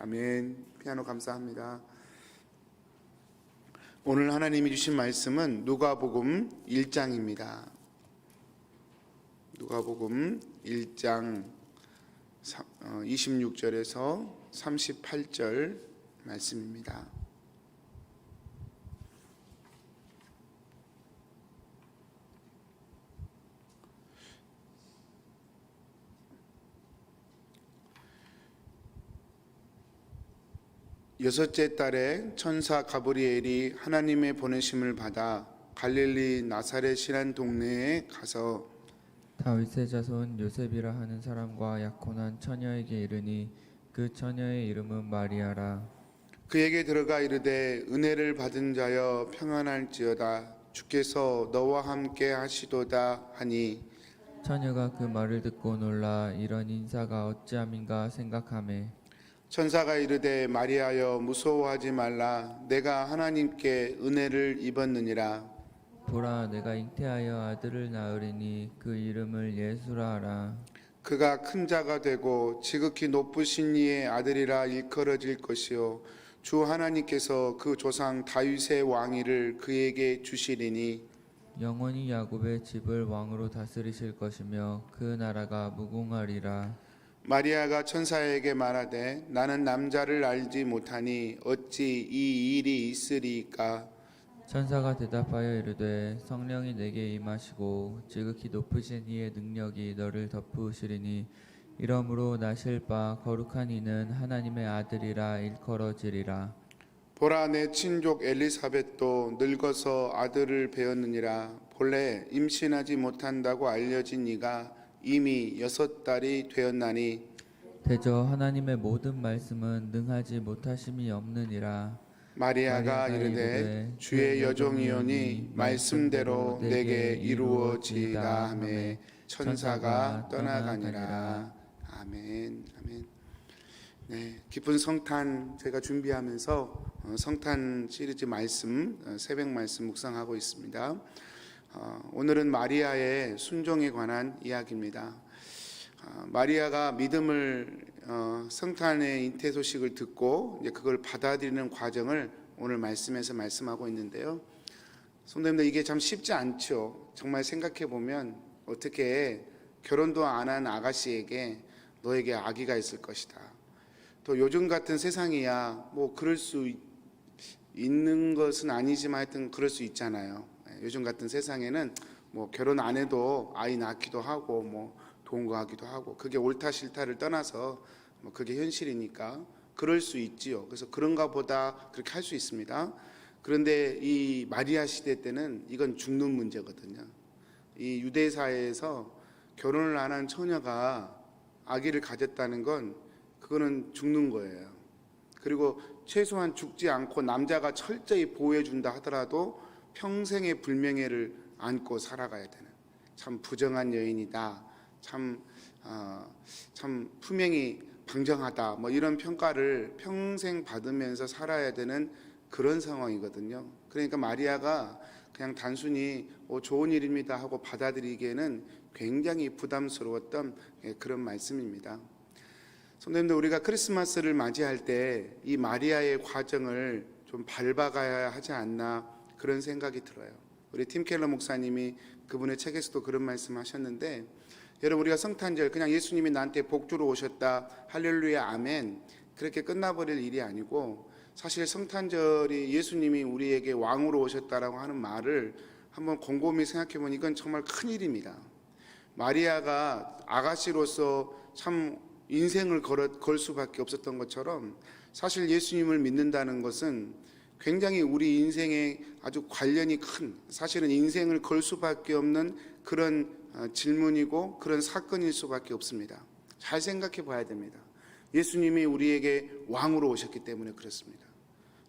아멘. 피아노 감사합니다. 오늘 하나님이 주신 말씀은 누가복음 1장입니다. 누가복음 1장 26절에서 38절 말씀입니다. 여섯째 달에 천사 가브리엘이 하나님의 보내심을 받아 갈릴리 나사렛이란 동네에 가서 다윗의 자손 요셉이라 하는 사람과 약혼한 처녀에게 이르니 그 처녀의 이름은 마리아라. 그에게 들어가 이르되 은혜를 받은 자여 평안할지어다 주께서 너와 함께 하시도다 하니 처녀가 그 말을 듣고 놀라 이런 인사가 어찌함인가 생각하매 천사가 이르되 마리아여 무서워하지 말라 내가 하나님께 은혜를 입었느니라. 보라 내가 잉태하여 아들을 낳으리니 그 이름을 예수라 하라. 그가 큰 자가 되고 지극히 높으신 이의 아들이라 일컬어질 것이요 주 하나님께서 그 조상 다윗의 왕위를 그에게 주시리니 영원히 야곱의 집을 왕으로 다스리실 것이며 그 나라가 무궁하리라. 마리아가 천사에게 말하되 나는 남자를 알지 못하니 어찌 이 일이 있으리까. 천사가 대답하여 이르되 성령이 내게 임하시고 지극히 높으신 이의 능력이 너를 덮으시리니 이러므로 나실 바 거룩한 이는 하나님의 아들이라 일컬어지리라. 보라 내 친족 엘리사벳도 늙어서 아들을 배었느니라. 본래 임신하지 못한다고 알려진 이가 이미 6달이 되었나니 대저 하나님의 모든 말씀은 능하지 못하심이 없느니라. 마리아가 이르되 주의 여종이오니 말씀대로 내게 이루어지이다 하매 천사가 떠나가니라. 아멘. 아멘. 네, 깊은 성탄 제가 준비하면서 성탄 시리즈 말씀 새벽 말씀 묵상하고 있습니다. 오늘은 마리아의 순종에 관한 이야기입니다. 마리아가 믿음을 성탄의 잉태 소식을 듣고 이제 그걸 받아들이는 과정을 오늘 말씀에서 말씀하고 있는데요. 성도님들 이게 참 쉽지 않죠. 정말 생각해 보면 어떻게 결혼도 안 한 아가씨에게 너에게 아기가 있을 것이다. 또 요즘 같은 세상이야 뭐 그럴 수 있는 것은 아니지만 하여튼 그럴 수 있잖아요. 요즘 같은 세상에는 뭐 결혼 안 해도 아이 낳기도 하고 뭐 동거하기도 하고 그게 옳다 싫다를 떠나서 뭐 그게 현실이니까 그럴 수 있지요. 그래서 그런가 보다 그렇게 할 수 있습니다. 그런데 이 마리아 시대 때는 이건 죽는 문제거든요. 이 유대 사회에서 결혼을 안 한 처녀가 아기를 가졌다는 건 그거는 죽는 거예요. 그리고 최소한 죽지 않고 남자가 철저히 보호해 준다 하더라도 평생의 불명예를 안고 살아가야 되는 참 부정한 여인이다. 참 품행이 방정하다. 뭐 이런 평가를 평생 받으면서 살아야 되는 그런 상황이거든요. 그러니까 마리아가 그냥 단순히 좋은 일입니다 하고 받아들이기에는 굉장히 부담스러웠던 그런 말씀입니다. 성도님들 우리가 크리스마스를 맞이할 때 이 마리아의 과정을 좀 밟아가야 하지 않나 그런 생각이 들어요. 우리 팀 켈러 목사님이 그분의 책에서도 그런 말씀하셨는데 여러분 우리가 성탄절 그냥 예수님이 나한테 복 주러 오셨다 할렐루야 아멘 그렇게 끝나버릴 일이 아니고 사실 성탄절이 예수님이 우리에게 왕으로 오셨다라고 하는 말을 한번 곰곰이 생각해 보니 이건 정말 큰일입니다. 마리아가 아가씨로서 참 인생을 걸 수밖에 없었던 것처럼 사실 예수님을 믿는다는 것은 굉장히 우리 인생에 아주 관련이 큰 사실은 인생을 걸 수밖에 없는 그런 질문이고 그런 사건일 수밖에 없습니다. 잘 생각해 봐야 됩니다. 예수님이 우리에게 왕으로 오셨기 때문에 그렇습니다.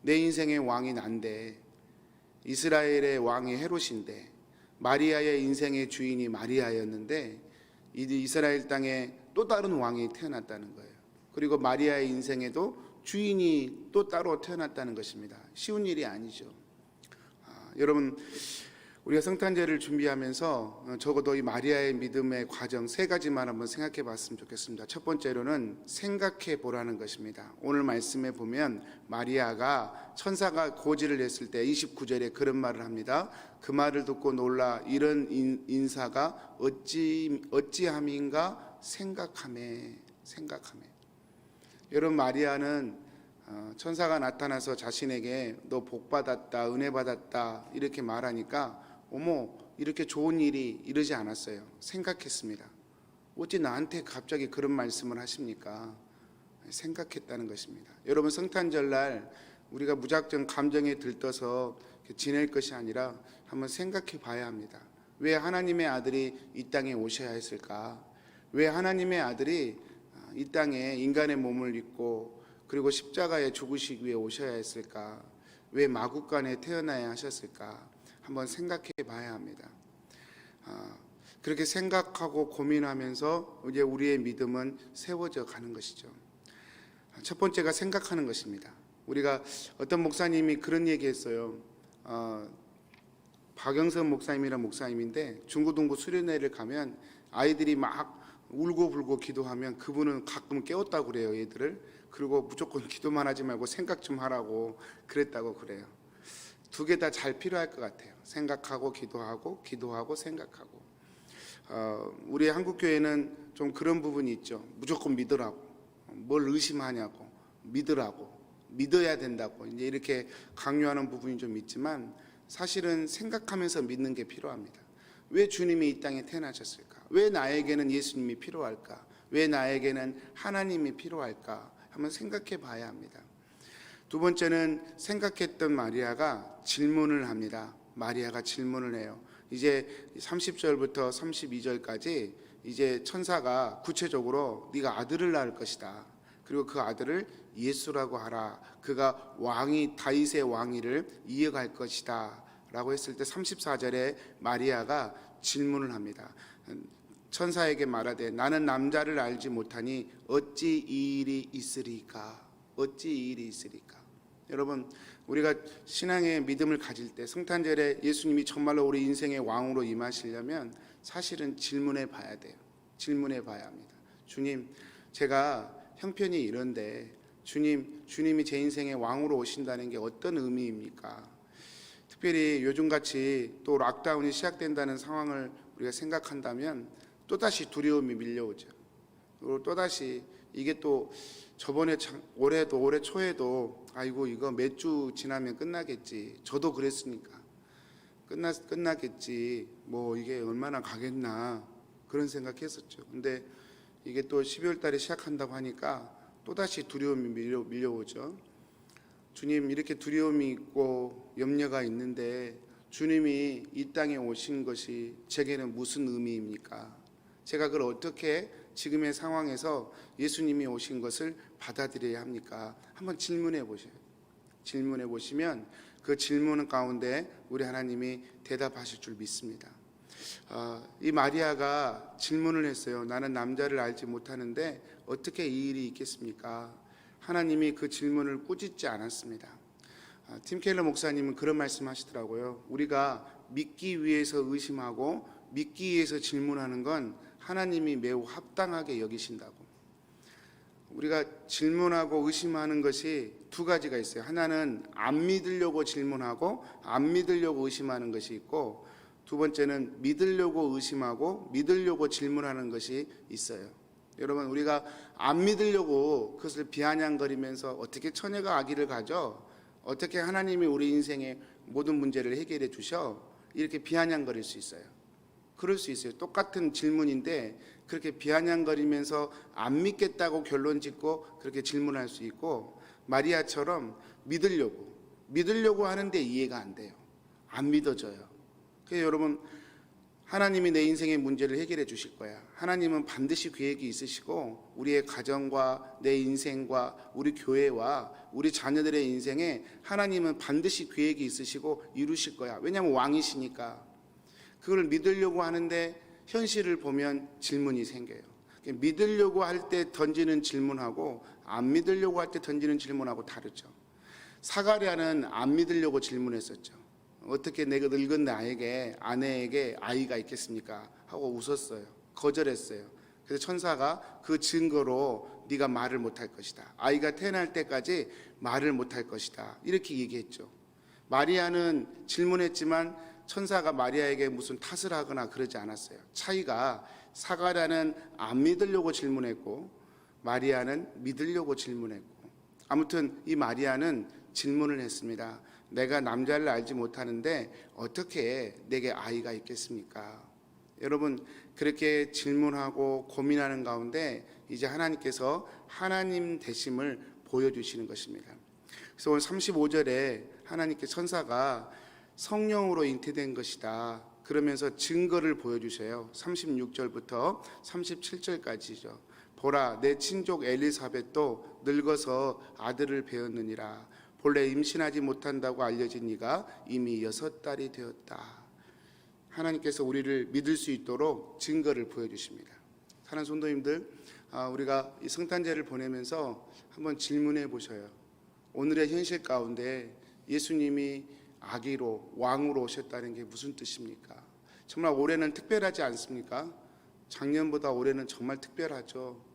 내 인생의 왕이 난데 이스라엘의 왕이 헤롯인데 마리아의 인생의 주인이 마리아였는데 이스라엘 땅에 또 다른 왕이 태어났다는 거예요. 그리고 마리아의 인생에도 주인이 또 따로 태어났다는 것입니다. 쉬운 일이 아니죠. 여러분 우리가 성탄절을 준비하면서 적어도 이 마리아의 믿음의 과정 세 가지만 한번 생각해 봤으면 좋겠습니다. 첫 번째로는 생각해 보라는 것입니다. 오늘 말씀에 보면 마리아가 천사가 고지를 했을 때 29절에 그런 말을 합니다. 그 말을 듣고 놀라 이런 인사가 어찌함인가 생각하매. 여러분, 마리아는 천사가 나타나서 자신에게 너 복 받았다, 은혜 받았다 이렇게 말하니까 어머, 이렇게 좋은 일이 이러지 않았어요. 생각했습니다. 어찌 나한테 갑자기 그런 말씀을 하십니까? 생각했다는 것입니다. 여러분, 성탄절날 우리가 무작정 감정에 들떠서 지낼 것이 아니라 한번 생각해 봐야 합니다. 왜 하나님의 아들이 이 땅에 오셔야 했을까? 왜 하나님의 아들이 이 땅에 인간의 몸을 입고 그리고 십자가에 죽으시기 위해 오셔야 했을까? 왜 마구간에 태어나야 하셨을까? 한번 생각해 봐야 합니다. 그렇게 생각하고 고민하면서 이제 우리의 믿음은 세워져 가는 것이죠. 첫 번째가 생각하는 것입니다. 우리가 어떤 목사님이 그런 얘기했어요. 박영선 목사님이란 목사님인데 중고등부 수련회를 가면 아이들이 막 울고불고 기도하면 그분은 가끔 깨웠다고 그래요, 얘들을. 그리고 무조건 기도만 하지 말고 생각 좀 하라고 그랬다고 그래요. 두 개 다 잘 필요할 것 같아요. 생각하고 기도하고, 기도하고 생각하고. 우리 한국교회는 좀 그런 부분이 있죠. 무조건 믿으라고, 뭘 의심하냐고, 믿으라고, 믿어야 된다고 이제 이렇게 강요하는 부분이 좀 있지만 사실은 생각하면서 믿는 게 필요합니다. 왜 주님이 이 땅에 태어나셨을까? 왜 나에게는 예수님이 필요할까? 왜 나에게는 하나님이 필요할까? 한번 생각해 봐야 합니다. 두 번째는 생각했던 마리아가 질문을 합니다. 마리아가 질문을 해요. 이제 30절부터 32절까지 이제 천사가 구체적으로 네가 아들을 낳을 것이다. 그리고 그 아들을 예수라고 하라. 그가 왕이 다윗의 왕위를 이어갈 것이다 라고 했을 때 34절에 마리아가 질문을 합니다. 천사에게 말하되 나는 남자를 알지 못하니 어찌 이 일이 있으리까? 어찌 이 일이 있으리까? 여러분, 우리가 신앙의 믿음을 가질 때 성탄절에 예수님이 정말로 우리 인생의 왕으로 임하시려면 사실은 질문해 봐야 돼요. 질문해 봐야 합니다. 주님, 제가 형편이 이런데 주님이 제 인생의 왕으로 오신다는 게 어떤 의미입니까? 특별히 요즘같이 또 락다운이 시작된다는 상황을 우리가 생각한다면 또다시 두려움이 밀려오죠. 그리고 또다시 이게 또 저번에 올해 초에도 아이고 이거 몇 주 지나면 끝나겠지. 저도 그랬으니까 끝나겠지. 뭐 이게 얼마나 가겠나 그런 생각했었죠. 근데 이게 또 12월 달에 시작한다고 하니까 또다시 두려움이 밀려오죠. 주님, 이렇게 두려움이 있고 염려가 있는데 주님이 이 땅에 오신 것이 제게는 무슨 의미입니까? 제가 그걸 어떻게 지금의 상황에서 예수님이 오신 것을 받아들여야 합니까? 한번 질문해 보세요. 질문해 보시면 그 질문 가운데 우리 하나님이 대답하실 줄 믿습니다. 이 마리아가 질문을 했어요. 나는 남자를 알지 못하는데 어떻게 이 일이 있겠습니까? 하나님이 그 질문을 꾸짖지 않았습니다. 팀 켈러 목사님은 그런 말씀하시더라고요. 우리가 믿기 위해서 의심하고 믿기 위해서 질문하는 건 하나님이 매우 합당하게 여기신다고. 우리가 질문하고 의심하는 것이 두 가지가 있어요. 하나는 안 믿으려고 질문하고 안 믿으려고 의심하는 것이 있고, 두 번째는 믿으려고 의심하고 믿으려고 질문하는 것이 있어요. 여러분, 우리가 안 믿으려고 그것을 비아냥거리면서 어떻게 처녀가 아기를 가져? 어떻게 하나님이 우리 인생의 모든 문제를 해결해 주셔? 이렇게 비아냥거릴 수 있어요. 그럴 수 있어요. 똑같은 질문인데 그렇게 비아냥거리면서 안 믿겠다고 결론 짓고 그렇게 질문할 수 있고, 마리아처럼 믿으려고 하는데 이해가 안 돼요. 안 믿어져요. 그래서 여러분, 하나님이 내 인생의 문제를 해결해 주실 거야. 하나님은 반드시 계획이 있으시고 우리의 가정과 내 인생과 우리 교회와 우리 자녀들의 인생에 하나님은 반드시 계획이 있으시고 이루실 거야. 왜냐하면 왕이시니까. 그걸 믿으려고 하는데 현실을 보면 질문이 생겨요. 믿으려고 할 때 던지는 질문하고 안 믿으려고 할 때 던지는 질문하고 다르죠. 사가랴는 안 믿으려고 질문했었죠. 어떻게 내가 늙은 나에게 아내에게 아이가 있겠습니까? 하고 웃었어요. 거절했어요. 그래서 천사가 그 증거로 네가 말을 못할 것이다. 아이가 태어날 때까지 말을 못할 것이다. 이렇게 얘기했죠. 마리아는 질문했지만 천사가 마리아에게 무슨 탓을 하거나 그러지 않았어요. 차이가 사가랴는 안 믿으려고 질문했고 마리아는 믿으려고 질문했고, 아무튼 이 마리아는 질문을 했습니다. 내가 남자를 알지 못하는데 어떻게 내게 아이가 있겠습니까? 여러분, 그렇게 질문하고 고민하는 가운데 이제 하나님께서 하나님 되심을 보여주시는 것입니다. 그래서 오늘 35절에 하나님께 천사가 성령으로 잉태된 것이다 그러면서 증거를 보여주세요. 36절부터 37절까지죠. 보라, 내 친족 엘리사벳도 늙어서 아들을 배었느니라. 본래 임신하지 못한다고 알려진 이가 이미 6달이 되었다. 하나님께서 우리를 믿을 수 있도록 증거를 보여주십니다. 사랑하는 성도님들, 우리가 이 성탄제를 보내면서 한번 질문해 보셔요. 오늘의 현실 가운데 예수님이 아기로 왕으로 오셨다는 게 무슨 뜻입니까? 정말 올해는 특별하지 않습니까? 작년보다 올해는 정말 특별하죠.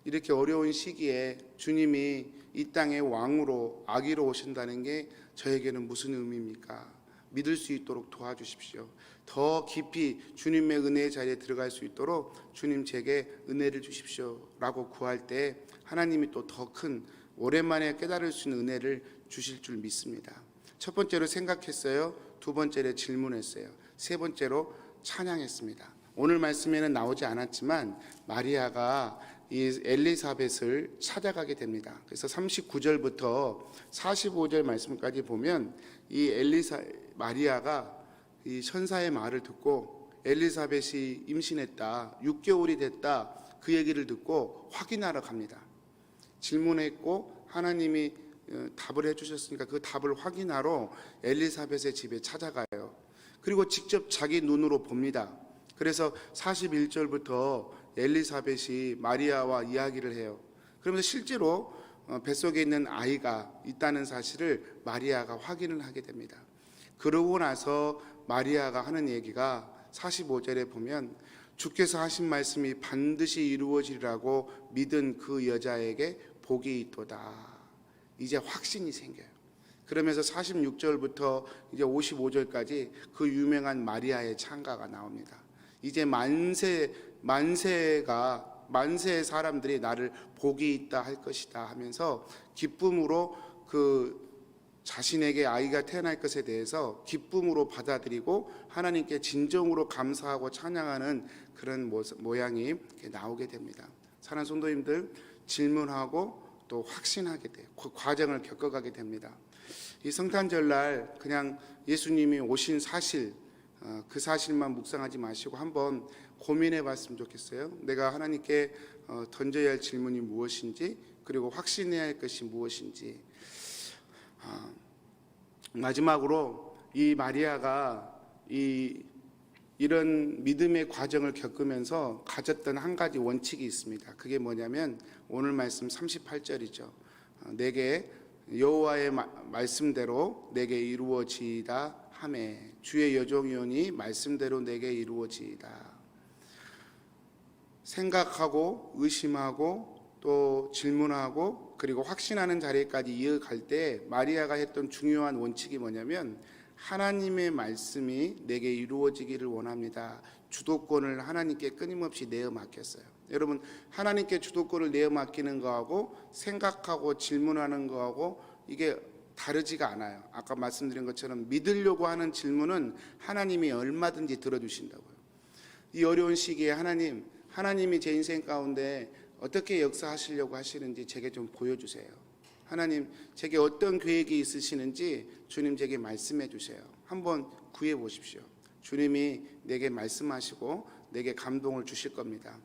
이렇게 어려운 시기에 주님이 이 땅에 왕으로 아기로 오신다는 게 저에게는 무슨 의미입니까? 믿을 수 있도록 도와주십시오. 더 깊이 주님의 은혜의 자리에 들어갈 수 있도록 주님 제게 은혜를 주십시오 라고 구할 때 하나님이 또 더 큰 오랜만에 깨달을 수 있는 은혜를 주실 줄 믿습니다. 첫 번째로 생각했어요. 두 번째로 질문했어요. 세 번째로 찬양했습니다. 오늘 말씀에는 나오지 않았지만 마리아가 이 엘리사벳을 찾아가게 됩니다. 그래서 39절부터 45절 말씀까지 보면 이 마리아가 이 천사의 말을 듣고 엘리사벳이 임신했다, 6개월이 됐다, 그 얘기를 듣고 확인하러 갑니다. 질문했고 하나님이 답을 해주셨으니까 그 답을 확인하러 엘리사벳의 집에 찾아가요. 그리고 직접 자기 눈으로 봅니다. 그래서 41절부터 엘리사벳이 마리아와 이야기를 해요. 그러면서 실제로 뱃속에 있는 아이가 있다는 사실을 마리아가 확인을 하게 됩니다. 그러고 나서 마리아가 하는 얘기가 45절에 보면 주께서 하신 말씀이 반드시 이루어지리라고 믿은 그 여자에게 복이 있도다. 이제 확신이 생겨요. 그러면서 46절부터 이제 55절까지 그 유명한 마리아의 찬가가 나옵니다. 이제 만세의 사람들이 나를 복이 있다 할 것이다 하면서 기쁨으로 그 자신에게 아이가 태어날 것에 대해서 기쁨으로 받아들이고 하나님께 진정으로 감사하고 찬양하는 그런 모양이 나오게 됩니다. 사랑하는 성도님들, 질문하고 또 확신하게 돼요. 그 과정을 겪어가게 됩니다. 이 성탄절날 그냥 예수님이 오신 사실, 그 사실만 묵상하지 마시고 한번 고민해 봤으면 좋겠어요. 내가 하나님께 던져야 할 질문이 무엇인지, 그리고 확신해야 할 것이 무엇인지. 마지막으로 이 마리아가 이런 믿음의 과정을 겪으면서 가졌던 한 가지 원칙이 있습니다. 그게 뭐냐면 오늘 말씀 38절이죠. 내게 여호와의 말씀대로 내게 이루어지이다 하매 주의 여종이오니 말씀대로 내게 이루어지이다. 생각하고 의심하고 또 질문하고 그리고 확신하는 자리까지 이어갈 때 마리아가 했던 중요한 원칙이 뭐냐면 하나님의 말씀이 내게 이루어지기를 원합니다. 주도권을 하나님께 끊임없이 내어 맡겼어요. 여러분, 하나님께 주도권을 내어 맡기는 거하고 생각하고 질문하는 거하고 이게 다르지가 않아요. 아까 말씀드린 것처럼 믿으려고 하는 질문은 하나님이 얼마든지 들어주신다고요. 이 어려운 시기에 하나님이 제 인생 가운데 어떻게 역사하시려고 하시는지 제게 좀 보여주세요. 하나님, 제게 어떤 계획이 있으시는지 주님 제게 말씀해 주세요. 한번 구해 보십시오. 주님이 내게 말씀하시고 내게 감동을 주실 겁니다.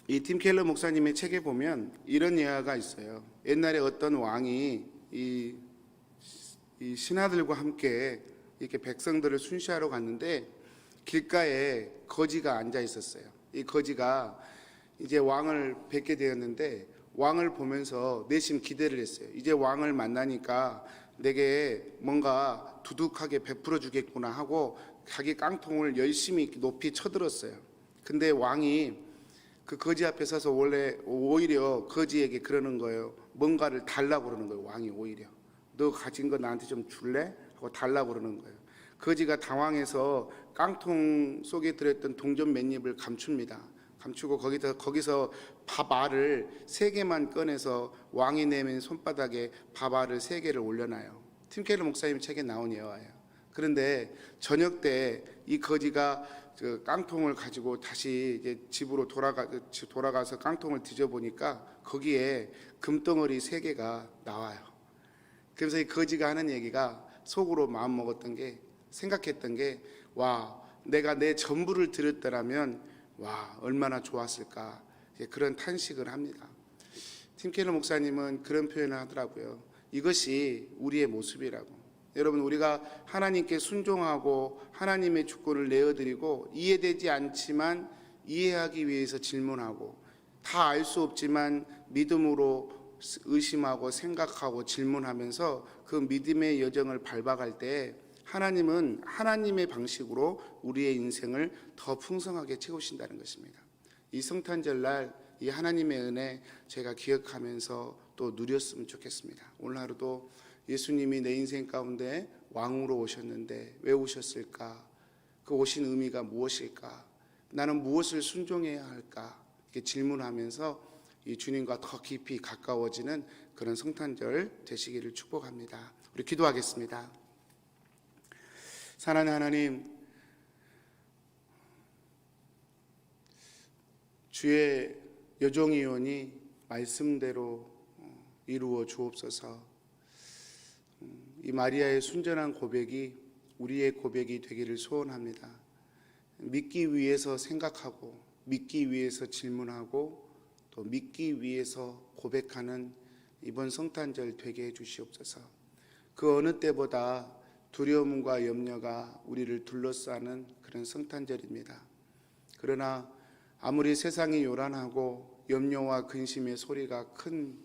이 팀 켈러 목사님의 책에 보면 이런 예화가 있어요. 옛날에 어떤 왕이 이 신하들과 함께 이렇게 백성들을 순시하러 갔는데 길가에 거지가 앉아 있었어요. 이 거지가 이제 왕을 뵙게 되었는데 왕을 보면서 내심 기대를 했어요. 이제 왕을 만나니까 내게 뭔가 두둑하게 베풀어 주겠구나 하고 자기 깡통을 열심히 높이 쳐들었어요. 근데 왕이 그 거지 앞에 서서 원래 오히려 거지에게 그러는 거예요. 뭔가를 달라고 그러는 거예요. 왕이 오히려 너 가진 거 나한테 좀 줄래? 하고 달라고 그러는 거예요. 거지가 당황해서 깡통 속에 들어있던 동전 몇 입을 감춥니다. 감추고 거기서 밥알을 3개만 꺼내서 왕이 내민 손바닥에 밥알을 3개를 올려놔요. 팀 켈러 목사님 책에 나온 예화예요. 그런데 저녁 때 이 거지가 그 깡통을 가지고 다시 이제 집으로 돌아가서 깡통을 뒤져보니까 거기에 금덩어리 3개가 나와요. 그래서 이 거지가 하는 얘기가 속으로 마음 먹었던 게, 생각했던 게, 와, 내가 내 전부를 드렸더라면 와, 얼마나 좋았을까, 그런 탄식을 합니다. 팀 켈러 목사님은 그런 표현을 하더라고요. 이것이 우리의 모습이라고. 여러분, 우리가 하나님께 순종하고 하나님의 주권을 내어드리고 이해되지 않지만 이해하기 위해서 질문하고, 다 알 수 없지만 믿음으로 의심하고 생각하고 질문하면서 그 믿음의 여정을 밟아갈 때 하나님은 하나님의 방식으로 우리의 인생을 더 풍성하게 채우신다는 것입니다. 이 성탄절날 이 하나님의 은혜 제가 기억하면서 또 누렸으면 좋겠습니다. 오늘 하루도 예수님이 내 인생 가운데 왕으로 오셨는데 왜 오셨을까? 그 오신 의미가 무엇일까? 나는 무엇을 순종해야 할까? 이렇게 질문하면서 이 주님과 더 깊이 가까워지는 그런 성탄절 되시기를 축복합니다. 우리 기도하겠습니다. 사랑하는 하나님, 주의 여종이오니 말씀대로 이루어 주옵소서. 이 마리아의 순전한 고백이 우리의 고백이 되기를 소원합니다. 믿기 위해서 생각하고 믿기 위해서 질문하고 또 믿기 위해서 고백하는 이번 성탄절 되게 해주시옵소서. 그 어느 때보다 두려움과 염려가 우리를 둘러싸는 그런 성탄절입니다. 그러나 아무리 세상이 요란하고 염려와 근심의 소리가 큰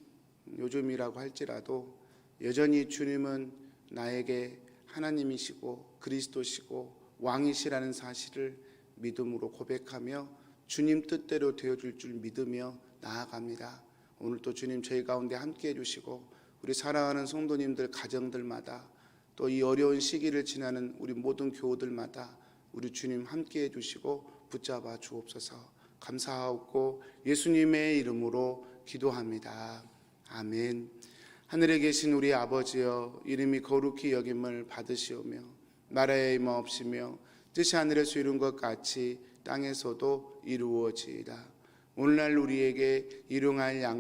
요즘이라고 할지라도 여전히 주님은 나에게 하나님이시고 그리스도시고 왕이시라는 사실을 믿음으로 고백하며 주님 뜻대로 되어줄 줄 믿으며 나아갑니다. 오늘도 주님 저희 가운데 함께해 주시고 우리 사랑하는 성도님들 가정들마다 또 이 어려운 시기를 지나는 우리 모든 교우들마다 우리 주님 함께해 주시고 붙잡아 주옵소서. 감사하옵고 예수님의 이름으로 기도합니다. 아멘. 하늘에 계신 우리 아버지여, 이름이 거룩히 여김을 받으시오며 나라의 임하옵시며 뜻이 하늘에서 이룬 것 같이 땅에서도 이루어지이다. 오늘날 우리에게 일용할 양